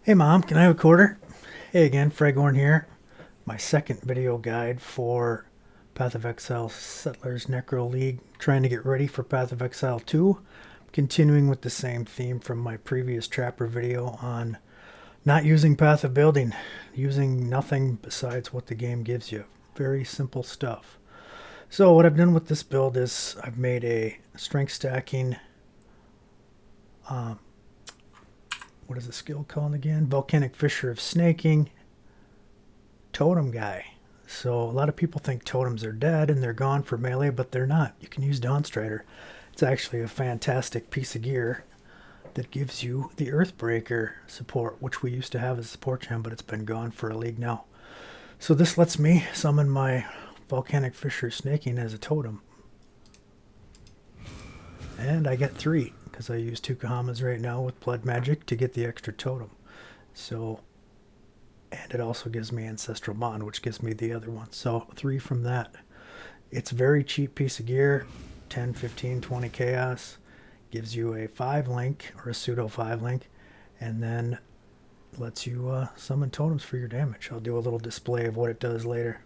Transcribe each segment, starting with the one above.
Hey Mom, can I have a quarter? Hey again, Fragorn here. My second video guide for Path of Exile Settlers Necro League. Trying to get ready for Path of Exile 2. Continuing with the same theme from my previous Trapper video on not using Path of Building. Using nothing besides what the game gives you. Very simple stuff. So what I've done with this build is I've made a strength stacking what is the skill called again? Volcanic Fissure of Snaking Totem guy. So a lot of people think totems are dead and they're gone for melee, but they're not. You can use Dawnstrider. It's actually a fantastic piece of gear that gives you the Earthbreaker support, which we used to have as a support gem, but it's been gone for a league now. So this lets me summon my Volcanic Fissure Snaking as a totem. And I get 3, because I use 2 Kahamas right now with Blood Magic to get the extra totem. So, and it also gives me Ancestral Bond, which gives me the other one. So 3 from that. It's a very cheap piece of gear, 10, 15, 20 chaos. Gives you a 5 link, or a pseudo 5 link, and then lets you summon totems for your damage. I'll do a little display of what it does later.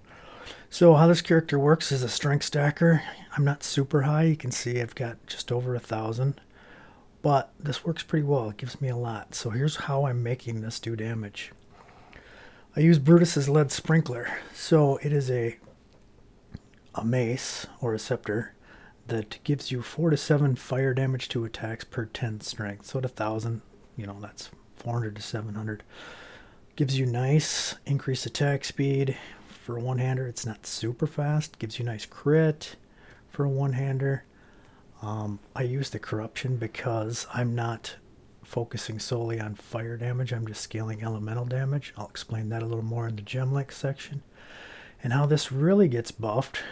So how this character works is a strength stacker. I'm not super high. You can see I've got just over 1,000. But this works pretty well. It gives me a lot. So here's how I'm making this do damage. I use Brutus's Lead Sprinkler. So it is a mace or a scepter that gives you 4 to 7 fire damage to attacks per 10 strength. So at 1,000, that's 400 to 700. Gives you nice increased attack speed. For a one-hander, it's not super fast. Gives you nice crit for a one-hander. I use the corruption because I'm not focusing solely on fire damage. I'm just scaling elemental damage. I'll explain that a little more in the gem link section. And how this really gets buffed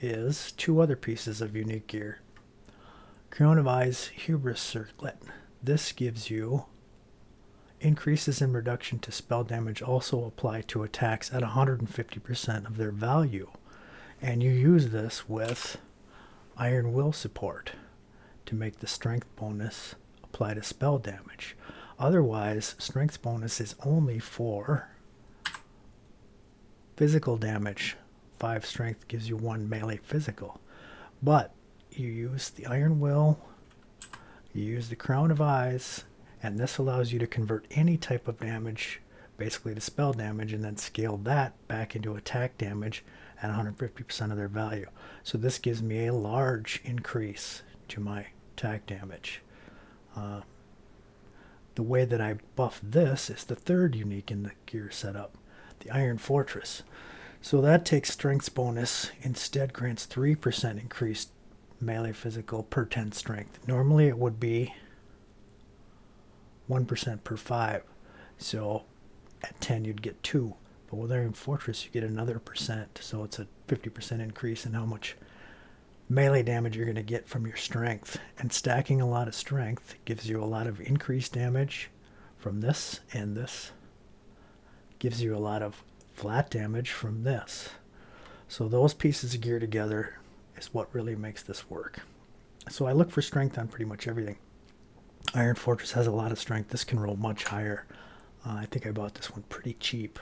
is 2 other pieces of unique gear. Crown of Eyes Hubris Circlet. This gives you increases in reduction to spell damage also apply to attacks at 150% of their value. And you use this with Iron Will support to make the strength bonus apply to spell damage. Otherwise, strength bonus is only for physical damage. 5 strength gives you 1 melee physical. But you use the Iron Will, you use the Crown of Eyes, and this allows you to convert any type of damage basically to spell damage and then scale that back into attack damage at 150% of their value. So this gives me a large increase to my attack damage. The way that I buff this is the 3rd unique in the gear setup, the Iron Fortress. So that takes strength's bonus, instead grants 3% increased melee physical per 10 strength. Normally it would be 1% per 5. So at 10 you'd get 2. But with Iron Fortress you get another percent. So it's a 50% increase in how much melee damage you're going to get from your strength. And stacking a lot of strength gives you a lot of increased damage from this, and this gives you a lot of flat damage from this. So those pieces of gear together is what really makes this work. So I look for strength on pretty much everything. Iron Fortress has a lot of strength. This can roll much higher. I think I bought this one pretty cheap.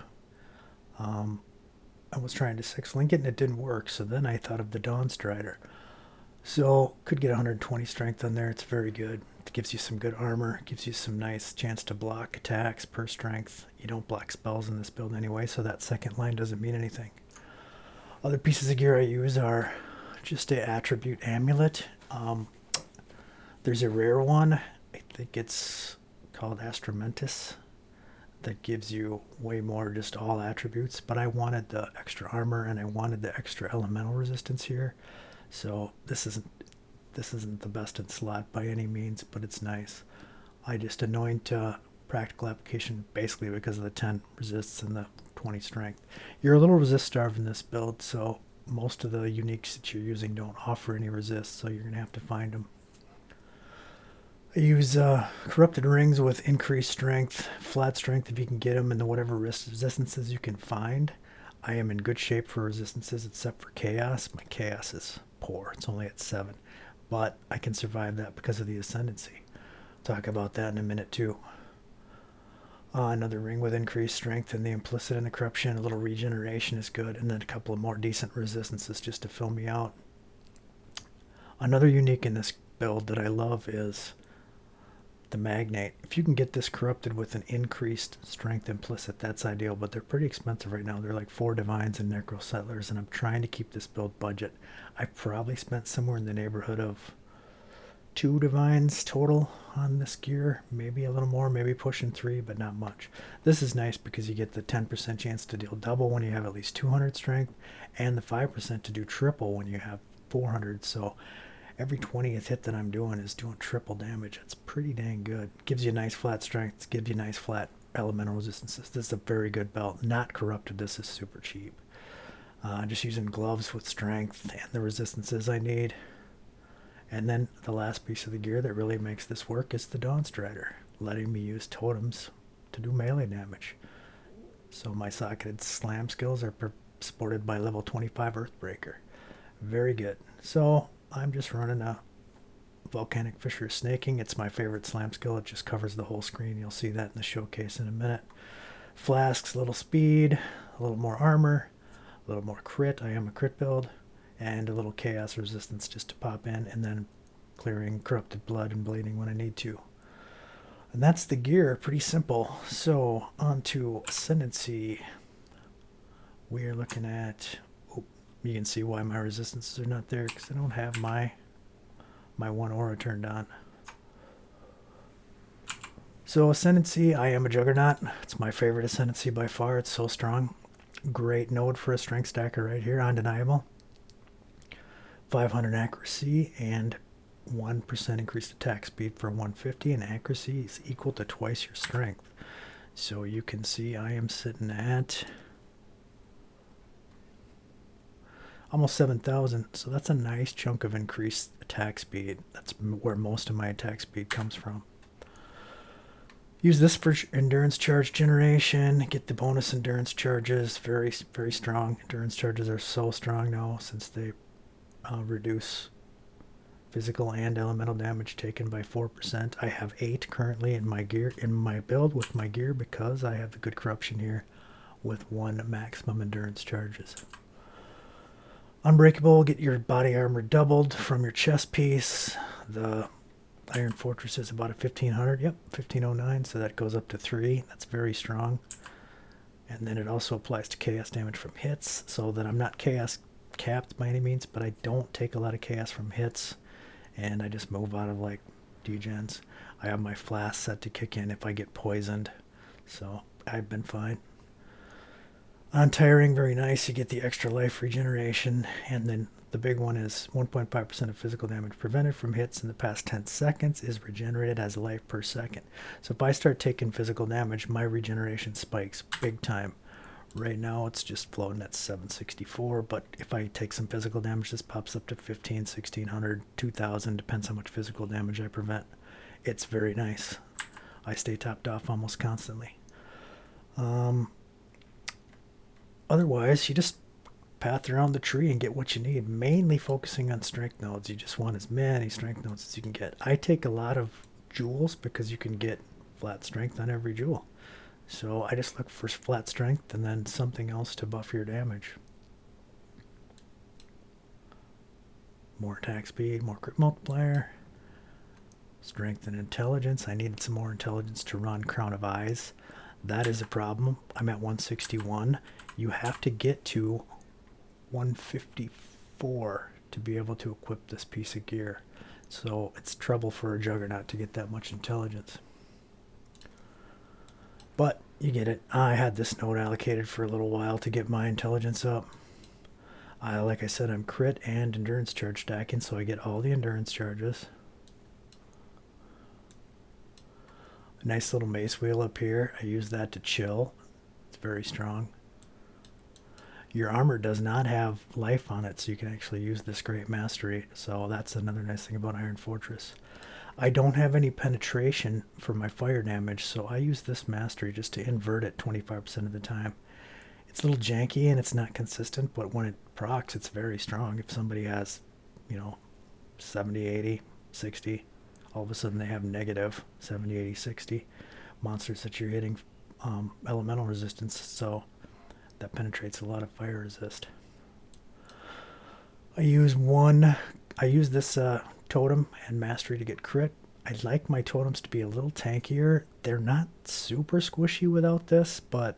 I was trying to 6-link it and it didn't work, so then I thought of the Dawnstrider. So could get 120 strength on there. It's very good. It gives you some good armor. It gives you some nice chance to block attacks per strength. You don't block spells in this build anyway, so that second line doesn't mean anything. Other pieces of gear I use are just a attribute amulet. There's a rare one. I think it's called Astramentus, that gives you way more just all attributes, but I wanted the extra armor and I wanted the extra elemental resistance here. So this isn't the best in slot by any means, but it's nice. I just anoint practical application basically because of the 10 resists and the 20 strength. You're a little resist starved in this build, so most of the uniques that you're using don't offer any resist, so you're gonna have to find them. I use corrupted rings with increased strength, flat strength if you can get them, and the whatever resistances you can find. I am in good shape for resistances except for chaos. My chaos is poor. It's only at 7. But I can survive that because of the Ascendency. Talk about that in a minute too. Another ring with increased strength and the implicit and the corruption. A little regeneration is good, and then a couple of more decent resistances just to fill me out. Another unique in this build that I love is the Magnate. If you can get this corrupted with an increased strength implicit, that's ideal, but they're pretty expensive right now. They're like 4 Divines and Necro Settlers, and I'm trying to keep this build budget. I probably spent somewhere in the neighborhood of 2 Divines total on this gear, maybe a little more, maybe pushing 3, but not much. This is nice because you get the 10% chance to deal double when you have at least 200 strength, and the 5% to do triple when you have 400, so every 20th hit that I'm doing is doing triple damage. It's pretty dang good. Gives you nice flat strength, gives you nice flat elemental resistances. This is a very good belt. Not corrupted, this is super cheap. Just using gloves with strength and the resistances I need. And then the last piece of the gear that really makes this work is the Dawnstrider, letting me use totems to do melee damage. So my socketed slam skills are supported by level 25 Earthbreaker. Very good. So I'm just running a Volcanic Fissure Snaking. It's my favorite slam skill. It just covers the whole screen. You'll see that in the showcase in a minute. Flasks, a little speed, a little more armor, a little more crit. I am a crit build. And a little chaos resistance just to pop in, and then clearing corrupted blood and bleeding when I need to. And that's the gear. Pretty simple. So on to Ascendency. We are looking at... You can see why my resistances are not there, because I don't have my one aura turned on. So Ascendency, I am a Juggernaut. It's my favorite Ascendency by far. It's so strong. Great node for a strength stacker right here, undeniable. 500 accuracy and 1% increased attack speed for 150, and accuracy is equal to twice your strength. So you can see I am sitting at almost 7,000, so that's a nice chunk of increased attack speed. That's where most of my attack speed comes from. Use this for endurance charge generation, get the bonus endurance charges. Very, very strong. Endurance charges are so strong now since they reduce physical and elemental damage taken by 4%. I have 8 currently in my gear, in my build with my gear, because I have the good corruption here with 1 maximum endurance charges. Unbreakable, get your body armor doubled from your chest piece. The Iron Fortress is about a 1500, yep, 1509, so that goes up to 3. That's very strong. And then it also applies to chaos damage from hits, so that I'm not chaos capped by any means, but I don't take a lot of chaos from hits, and I just move out of like degens. I have my flask set to kick in if I get poisoned, so I've been fine. Untiring, very nice. You get the extra life regeneration, and then the big one is 1.5% of physical damage prevented from hits in the past 10 seconds is regenerated as life per second. So if I start taking physical damage, my regeneration spikes big time. Right now it's just floating at 764, but if I take some physical damage, this pops up to 15, 1600, 2000, depends how much physical damage I prevent. It's very nice. I stay topped off almost constantly. Otherwise, you just path around the tree and get what you need, mainly focusing on strength nodes. You just want as many strength nodes as you can get. I take a lot of jewels because you can get flat strength on every jewel. So I just look for flat strength and then something else to buff your damage. More attack speed, more crit multiplier, strength and intelligence. I needed some more intelligence to run Crown of Eyes. That is a problem. I'm at 161. You have to get to 154 to be able to equip this piece of gear. So it's trouble for a Juggernaut to get that much intelligence. But you get it. I had this node allocated for a little while to get my intelligence up. Like I said, I'm crit and endurance charge stacking, so I get all the endurance charges. A nice little mace wheel up here. I use that to chill. It's very strong. Your armor does not have life on it, so you can actually use this great mastery. So that's another nice thing about Iron Fortress. I don't have any penetration for my fire damage, so I use this mastery just to invert it 25% of the time. It's a little janky and it's not consistent, but when it procs, it's very strong. If somebody has, 70, 80, 60, all of a sudden they have negative 70, 80, 60. Monsters that you're hitting elemental resistance, so that penetrates a lot of fire resist. I use this totem and mastery to get crit. I'd like my totems to be a little tankier. They're not super squishy without this, but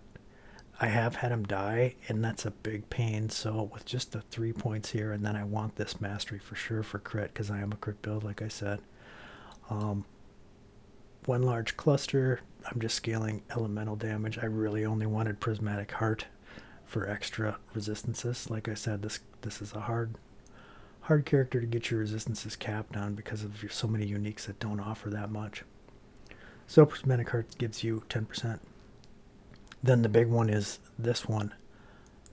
I have had them die, and that's a big pain. So with just the 3 points here, and then I want this mastery for sure for crit, because I am a crit build, like I said. One large cluster, I'm just scaling elemental damage. I really only wanted prismatic heart for extra resistances. Like I said, this is a hard character to get your resistances capped on because of so many uniques that don't offer that much. So prismatic heart gives you 10%. Then the big one is this one,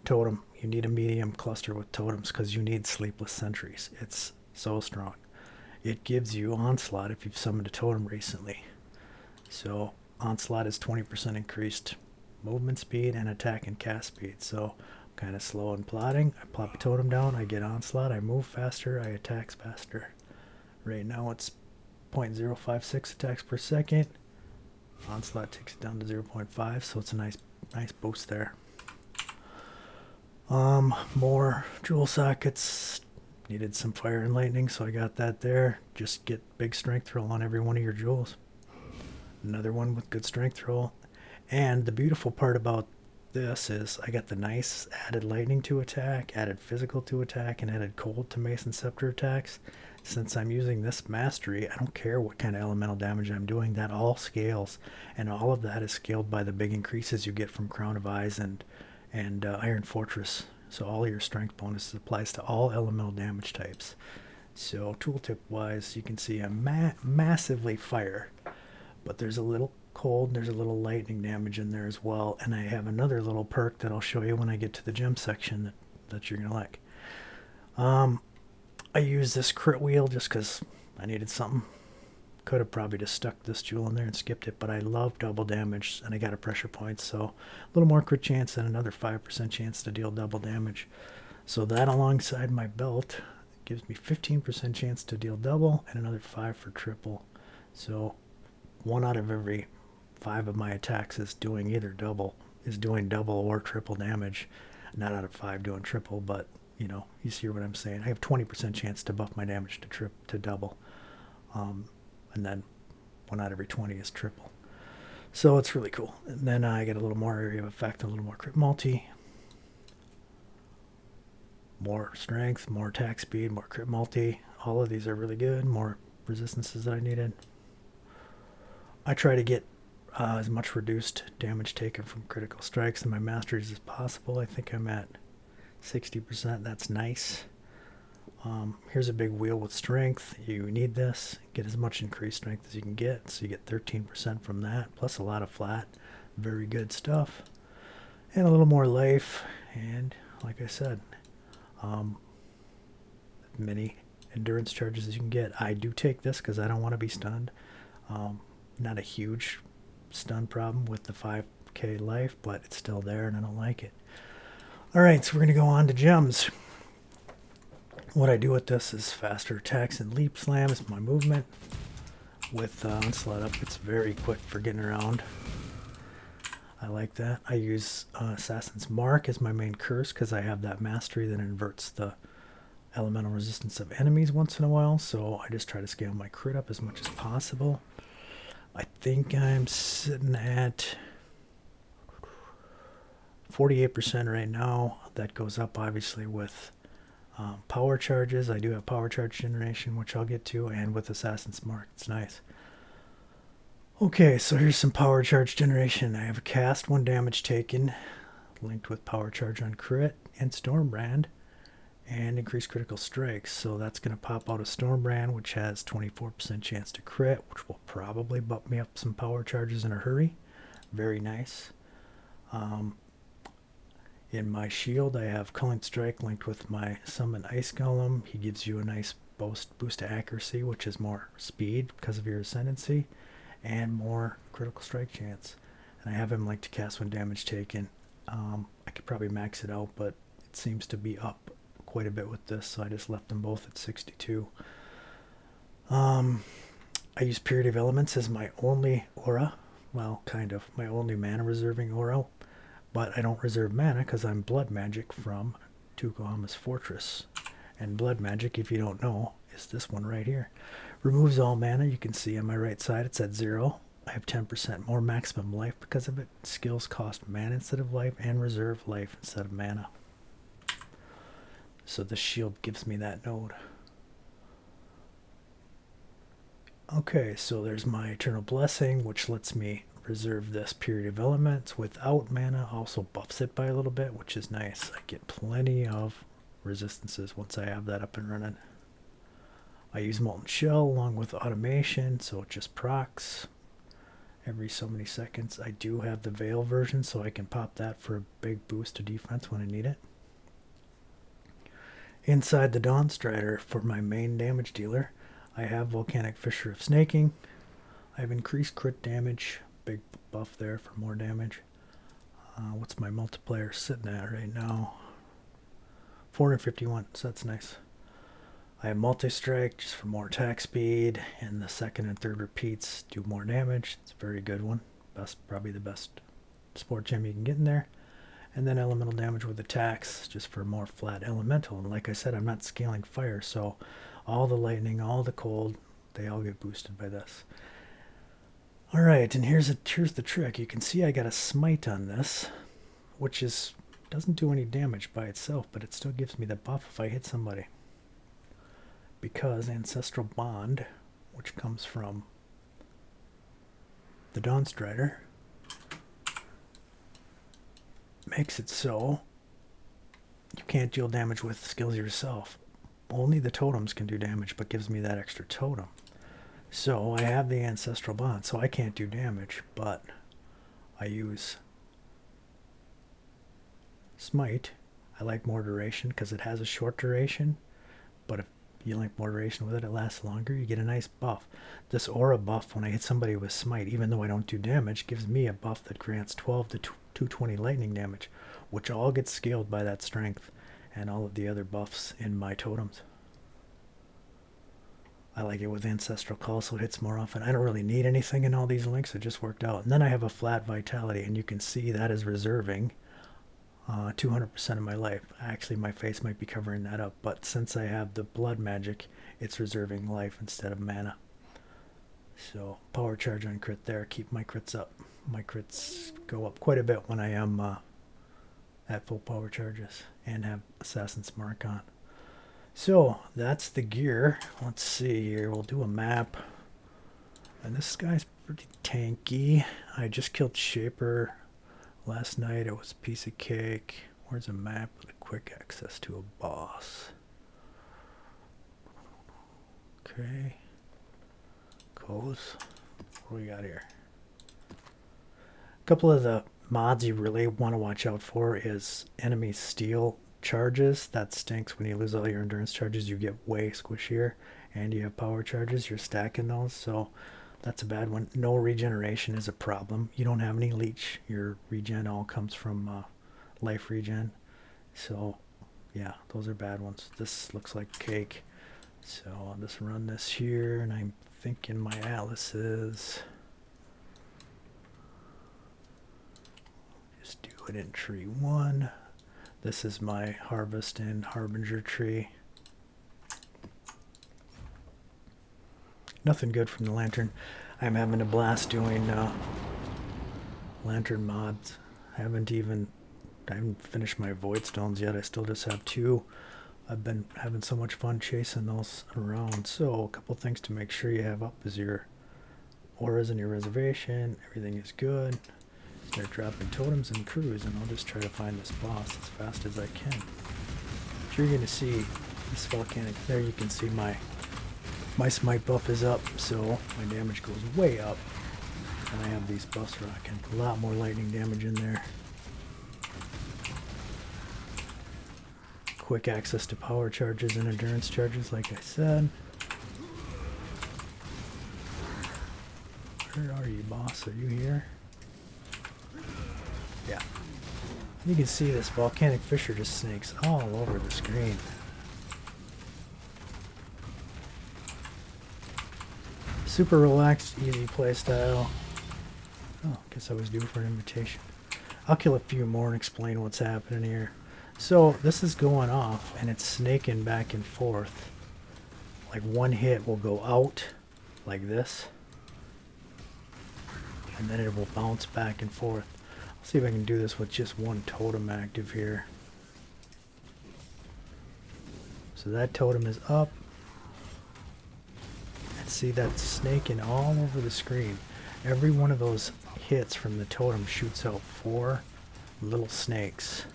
Totem. You need a medium cluster with totems because you need sleepless sentries. It's so strong. It gives you onslaught if you've summoned a totem recently. So onslaught is 20% increased movement speed and attack and cast speed. So kind of slow and plodding. I plop a totem down, I get onslaught, I move faster, I attack faster. Right now it's 0.056 attacks per second. Onslaught takes it down to 0.5, so it's a nice boost there. More jewel sockets. Needed some fire and lightning, so I got that there. Just get big strength roll on every one of your jewels. Another one with good strength roll. And the beautiful part about this is I got the nice added lightning to attack, added physical to attack, and added cold to mace and scepter attacks. Since I'm using this mastery, I don't care what kind of elemental damage I'm doing, that all scales, and all of that is scaled by the big increases you get from Crown of Eyes and Iron Fortress. So all your strength bonuses applies to all elemental damage types. So tooltip wise, you can see I'm massively fire, but there's a little cold, there's a little lightning damage in there as well, and I have another little perk that I'll show you when I get to the gem section that you're gonna like. I use this crit wheel just because I needed something. Could have probably just stuck this jewel in there and skipped it, but I love double damage, and I got a pressure point, so a little more crit chance and another 5% chance to deal double damage. So that alongside my belt gives me 15% chance to deal double and another 5 for triple. So 1 out of every 5 of my attacks is doing double or triple damage. Not out of 5 doing triple, but you know, you see what I'm saying. I have 20% chance to buff my damage to double. And then 1 out of every 20 is triple. So it's really cool. And then I get a little more area of effect, a little more crit multi. More strength, more attack speed, more crit multi. All of these are really good. More resistances that I needed. I try to get as much reduced damage taken from critical strikes in my masteries as possible. I think I'm at 60%. That's nice. Here's a big wheel with strength. You need this. Get as much increased strength as you can get. So you get 13% from that, plus a lot of flat. Very good stuff. And a little more life. And like I said, many endurance charges as you can get. I do take this because I don't want to be stunned. Not a huge stun problem with the 5k life, but it's still there and I don't like it. Alright, so we're going to go on to gems. What I do with this is faster attacks and leap slams. My movement with onslaught up, it's very quick for getting around. I like that. I use Assassin's Mark as my main curse because I have that mastery that inverts the elemental resistance of enemies once in a while. So I just try to scale my crit up as much as possible. I think I'm sitting at 48% right now. That goes up obviously with power charges. I do have power charge generation, which I'll get to, and with Assassin's Mark. It's nice. Okay, so here's some power charge generation. I have a cast, 1 damage taken, linked with power charge on crit and Stormbrand, and increased critical strikes. So that's going to pop out a Stormbrand, which has 24% chance to crit, which will probably bump me up some power charges in a hurry. Very nice. In my shield, I have Culling Strike linked with my Summon Ice Golem. He gives you a nice boost to accuracy, which is more speed because of your Ascendency, and more critical strike chance. And I have him linked to cast 1 damage taken. I could probably max it out, but it seems to be up quite a bit with this, so I just left them both at 62. I use Period of Elements as my only aura well, kind of, my only mana reserving aura, but I don't reserve mana because I'm blood magic from Tukohama's Fortress. And blood magic, if you don't know, is this one right here. Removes all mana. You can see on my right side it's at 0. I have 10% more maximum life because of it. Skills cost mana instead of life and reserve life instead of mana. So the shield gives me that node. Okay, so there's my Eternal Blessing, which lets me reserve this period of elements without mana. Also buffs it by a little bit, which is nice. I get plenty of resistances once I have that up and running. I use Molten Shell along with automation, so it just procs every so many seconds. I do have the Veil version, so I can pop that for a big boost to defense when I need it. Inside the Dawnstrider, for my main damage dealer, I have Volcanic Fissure of Snaking. I have increased crit damage, big buff there for more damage. What's my multiplier sitting at right now? 451, so that's nice. I have Multi-Strike just for more attack speed, and the second and third repeats do more damage. It's a very good one. Probably the best support gem you can get in there. And then elemental damage with attacks, just for more flat elemental. And like I said, I'm not scaling fire, so all the lightning, all the cold, they all get boosted by this. Alright, and here's the trick. You can see I got a smite on this, which doesn't do any damage by itself, but it still gives me the buff if I hit somebody. Because Ancestral Bond, which comes from the Dawnstrider, makes it so you can't deal damage with skills yourself. Only the totems can do damage, but gives me that extra totem. So I have the Ancestral Bond, so I can't do damage, but I use Smite. I like more duration because it has a short duration, but if you like more duration with it, it lasts longer. You get a nice buff. This aura buff, when I hit somebody with Smite, even though I don't do damage, gives me a buff that grants 12 to 220 lightning damage, which all gets scaled by that strength and all of the other buffs in my totems. I like it with Ancestral Call, so it hits more often. I don't really need anything in all these links. It just worked out. And then I have a flat vitality, and you can see that is reserving 200% of my life. Actually, my face might be covering that up, but since I have the blood magic, it's reserving life instead of mana. So power charge on crit there. Keep my crits up. My crits go up quite a bit when I am at full power charges and have Assassin's Mark on. So that's the gear. Let's see here. We'll do a map. And this guy's pretty tanky. I just killed Shaper last night. It was a piece of cake. Where's a map with a quick access to a boss? Okay. Close. What do we got here? A couple of the mods you really want to watch out for is enemy steal charges. That stinks. When you lose all your endurance charges, you get way squishier, and you have power charges. You're stacking those, so that's a bad one. No regeneration is a problem. You don't have any leech. Your regen all comes from life regen. So yeah, those are bad ones. This looks like cake. So I'll just run this here, and I'm thinking my Atlas is just do it in tree 1. This is my Harvest and Harbinger tree. Nothing good from the Lantern. I'm having a blast doing Lantern mods. I haven't finished my Void Stones yet. I still just have 2. I've been having so much fun chasing those around. So a couple things to make sure you have up is your auras and your reservation. Everything is good. Start dropping totems and crews, and I'll just try to find this boss as fast as I can. You're going to see this volcanic. There you can see my smite buff is up, so my damage goes way up. And I have these buffs rocking. A lot more lightning damage in there. Quick access to power charges and endurance charges, like I said. Where are you, boss? Are you here? Yeah. You can see this volcanic fissure just snakes all over the screen. Super relaxed, easy playstyle. Oh, guess I was due for an invitation. I'll kill a few more and explain what's happening here. So this is going off and it's snaking back and forth. Like one hit will go out like this. And then it will bounce back and forth. I'll see if I can do this with just one totem active here. So that totem is up. And see, that's snaking all over the screen. Every one of those hits from the totem shoots out 4 little snakes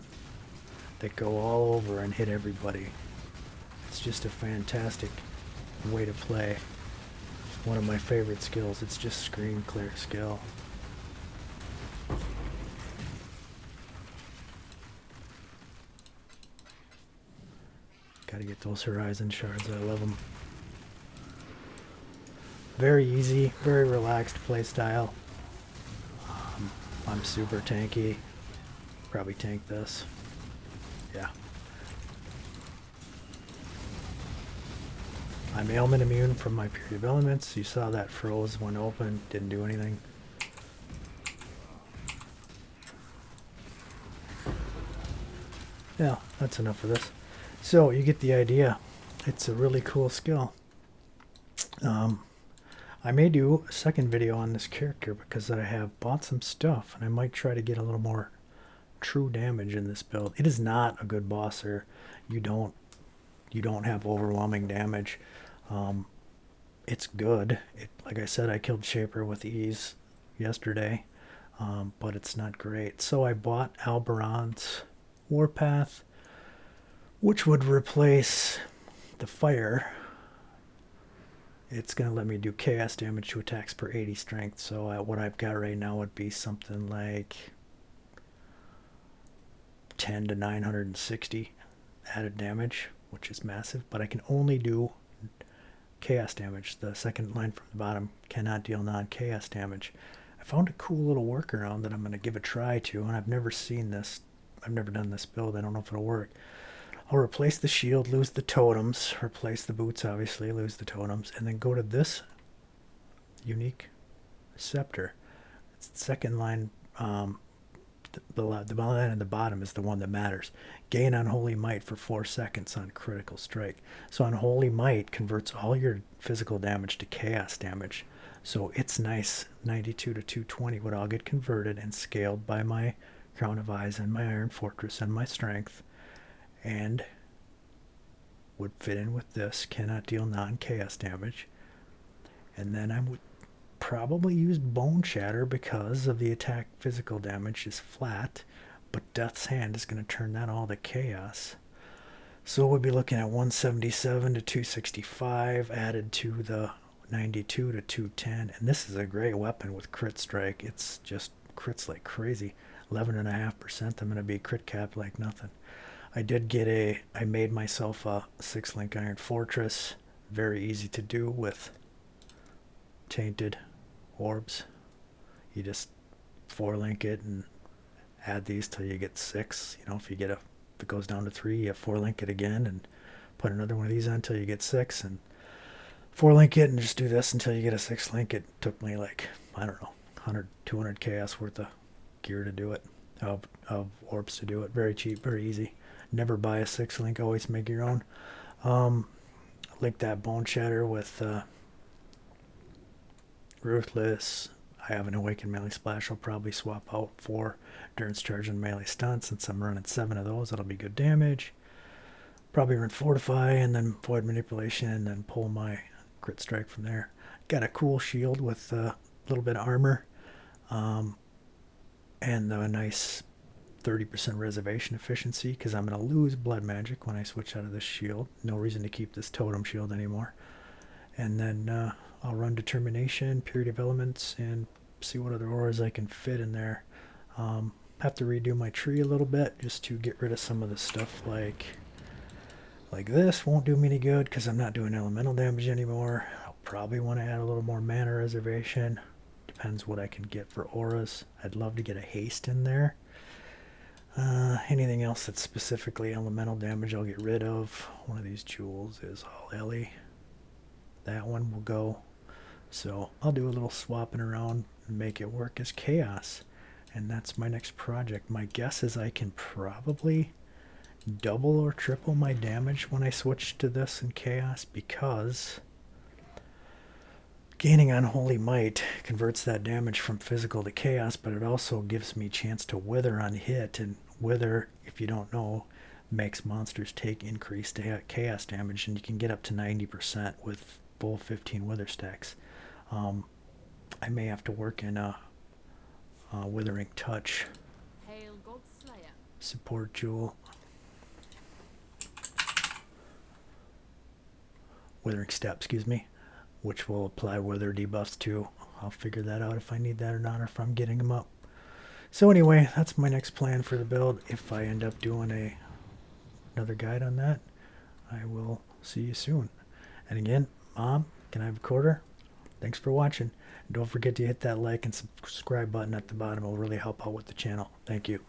that go all over and hit everybody. It's just a fantastic way to play. One of my favorite skills. It's just screen clear skill. Gotta get those horizon shards. I love them. Very easy, very relaxed play style. I'm super tanky. Probably tank this. Yeah. I'm ailment immune from my period of elements. You saw that froze when open, didn't do anything. Yeah, that's enough of this. So you get the idea. It's a really cool skill. I may do a second video on this character because I have bought some stuff and I might try to get a little more true damage in this build. It is not a good bosser. You don't have overwhelming damage. It's good. Like I said, I killed Shaper with ease yesterday, but it's not great. So I bought Alberon's Warpath, which would replace the fire. It's going to let me do chaos damage to attacks per 80 strength. So what I've got right now would be something like 10 to 960 added damage, which is massive. But I can only do chaos damage. The second line from the bottom cannot deal non-chaos damage. I found a cool little workaround that I'm going to give a try to, and I've never seen this. I've never done this build. I don't know if it'll work. I'll replace the shield, lose the totems, replace the boots, obviously, lose the totems, and then go to this unique scepter. It's the second line. The line at the bottom is the one that matters. Gain Unholy Might for 4 seconds on critical strike. So Unholy Might converts all your physical damage to chaos damage. So it's nice. 92 to 220 would all get converted and scaled by my Crown of Eyes and my Iron Fortress and my Strength. And would fit in with this. Cannot deal non-chaos damage. And then I would probably use Bone Shatter because of the attack physical damage is flat, but Death's Hand is going to turn that all to chaos. So we'll be looking at 177 to 265 added to the 92 to 210, and this is a great weapon with crit strike. It's just crits like crazy. 11.5%. I'm going to be crit capped like nothing. I made myself a 6-link Iron Fortress. Very easy to do with tainted orbs. You just 4-link it and add these till you get 6. You know, if it goes down to 3, you 4-link it again and put another one of these on until you get 6, and 4-link it and just do this until you get a 6-link. It took me like, I don't know, 100, 200 chaos worth of gear to do it, of orbs to do it. Very cheap, very easy. Never buy a 6-link, always make your own. Link that Bone Shatter with Ruthless. I have an Awakened Melee Splash. I'll probably swap out for Endurance Charge and Melee Stun. Since I'm running 7 of those, that'll be good damage. Probably run Fortify and then Void Manipulation and then pull my Crit Strike from there. Got a cool shield with a little bit of armor. And a nice 30% reservation efficiency because I'm going to lose blood magic when I switch out of this shield. No reason to keep this totem shield anymore. And then I'll run Determination, Period of Elements, and see what other auras I can fit in there. Have to redo my tree a little bit just to get rid of some of the stuff like this. Won't do me any good because I'm not doing elemental damage anymore. I'll probably want to add a little more mana reservation. Depends what I can get for auras. I'd love to get a haste in there. Anything else that's specifically elemental damage I'll get rid of. One of these jewels is all Ellie. That one will go. So I'll do a little swapping around and make it work as chaos. And that's my next project. My guess is I can probably double or triple my damage when I switch to this in chaos, because gaining Unholy Might converts that damage from physical to chaos, but it also gives me a chance to wither on hit. And wither, if you don't know, makes monsters take increased chaos damage, and you can get up to 90% with full 15 wither stacks. I may have to work in a Withering Touch. Hail God Slayer. Support Jewel. Withering Step, excuse me, which will apply wither debuffs too. I'll figure that out if I need that or not, or if I'm getting them up. So anyway, that's my next plan for the build. If I end up doing another guide on that, I will see you soon. And again, Mom, can I have a quarter? Thanks for watching. And don't forget to hit that like and subscribe button at the bottom. It will really help out with the channel. Thank you.